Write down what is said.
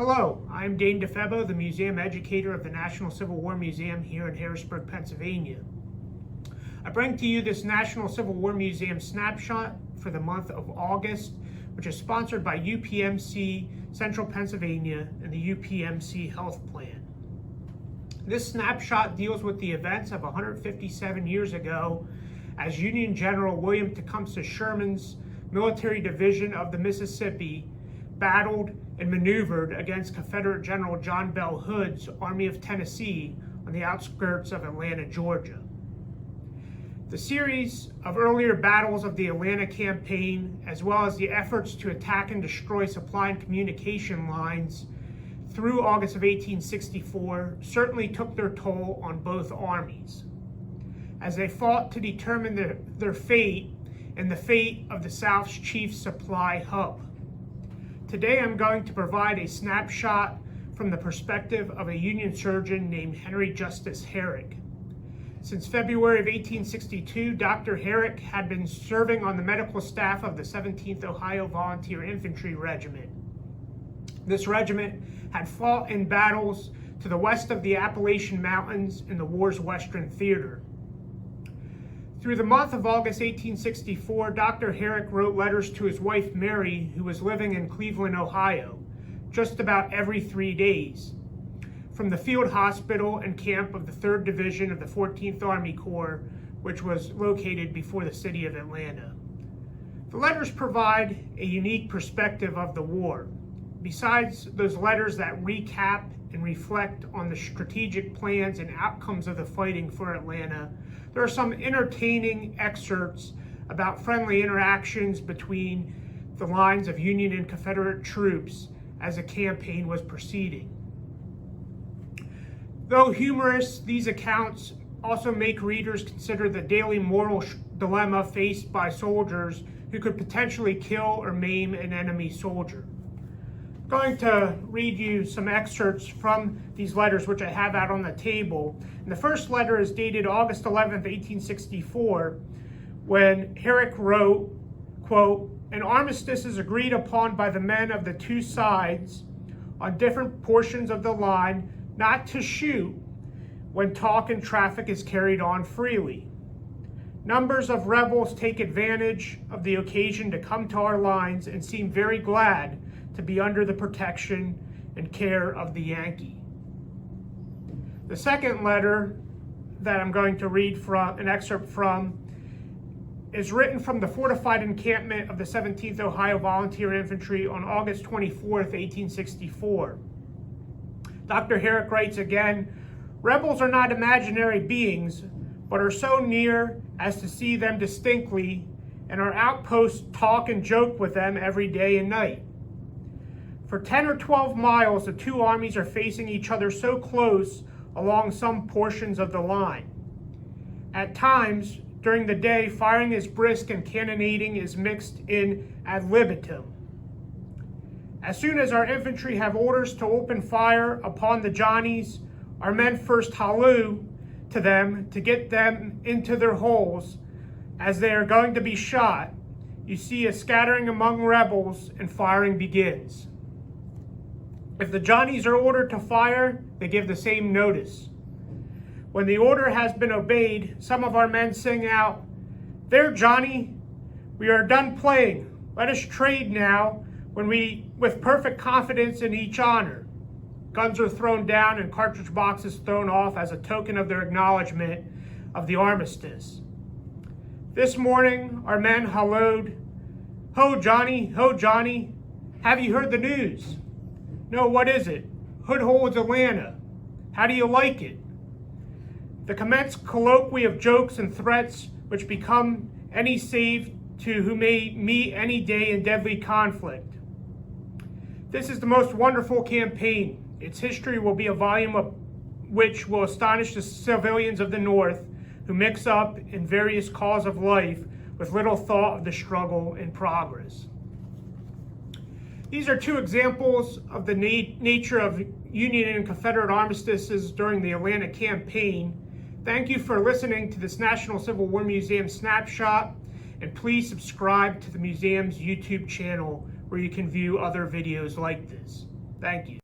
Hello, I'm Dane DiFebo, the museum educator of the National Civil War Museum here in Harrisburg, Pennsylvania. I bring to you this National Civil War Museum snapshot for the month of August, which is sponsored by UPMC Central Pennsylvania and the UPMC Health Plan. This snapshot deals with the events of 157 years ago as Union General William Tecumseh Sherman's military division of the Mississippi battled and maneuvered against Confederate General John Bell Hood's Army of Tennessee on the outskirts of Atlanta, Georgia. The series of earlier battles of the Atlanta campaign, as well as the efforts to attack and destroy supply and communication lines through August of 1864, certainly took their toll on both armies, as they fought to determine their fate and the fate of the South's chief supply hub. Today I'm going to provide a snapshot from the perspective of a Union surgeon named Justus Herrick. Since February of 1862, Dr. Herrick had been serving on the medical staff of the 17th Ohio Volunteer Infantry Regiment. This regiment had fought in battles to the west of the Appalachian Mountains in the war's Western Theater. Through the month of August 1864, Dr. Herrick wrote letters to his wife Mary, who was living in Cleveland, Ohio, just about every 3 days, from the field hospital and camp of the 3rd Division of the 14th Army Corps, which was located before the city of Atlanta. The letters provide a unique perspective of the war. Besides those letters that recap and reflect on the strategic plans and outcomes of the fighting for Atlanta, there are some entertaining excerpts about friendly interactions between the lines of Union and Confederate troops as the campaign was proceeding. Though humorous, these accounts also make readers consider the daily moral dilemma faced by soldiers who could potentially kill or maim an enemy soldier. I'm going to read you some excerpts from these letters, which I have out on the table. And the first letter is dated August 11th, 1864, when Herrick wrote, quote, "An armistice is agreed upon by the men of the two sides on different portions of the line not to shoot when talk and traffic is carried on freely. Numbers of rebels take advantage of the occasion to come to our lines and seem very glad to be under the protection and care of the Yankee." The second letter that I'm going to read from an excerpt from is written from the fortified encampment of the 17th Ohio Volunteer Infantry on August 24th, 1864. Dr. Herrick writes again, "Rebels are not imaginary beings, but are so near as to see them distinctly, and our outposts talk and joke with them every day and night. For 10 or 12 miles, the two armies are facing each other so close along some portions of the line. At times, during the day, firing is brisk and cannonading is mixed in ad libitum. As soon as our infantry have orders to open fire upon the Johnnies, our men first halloo to them to get them into their holes. As they are going to be shot, you see a scattering among rebels and firing begins. If the Johnnies are ordered to fire, they give the same notice. When the order has been obeyed, some of our men sing out, 'There, Johnny, we are done playing. Let us trade now, with perfect confidence in each honor.' Guns are thrown down and cartridge boxes thrown off as a token of their acknowledgement of the armistice. This morning, our men hallooed, 'Ho, Johnny, have you heard the news?' 'No, what is it?' 'Hood holds Atlanta. How do you like it?' The commence colloquy of jokes and threats which become any save to who may meet any day in deadly conflict. This is the most wonderful campaign. Its history will be a volume of which will astonish the civilians of the North who mix up in various calls of life with little thought of the struggle in progress." These are two examples of the nature of Union and Confederate armistices during the Atlanta campaign. Thank you for listening to this National Civil War Museum snapshot, and please subscribe to the museum's YouTube channel where you can view other videos like this. Thank you.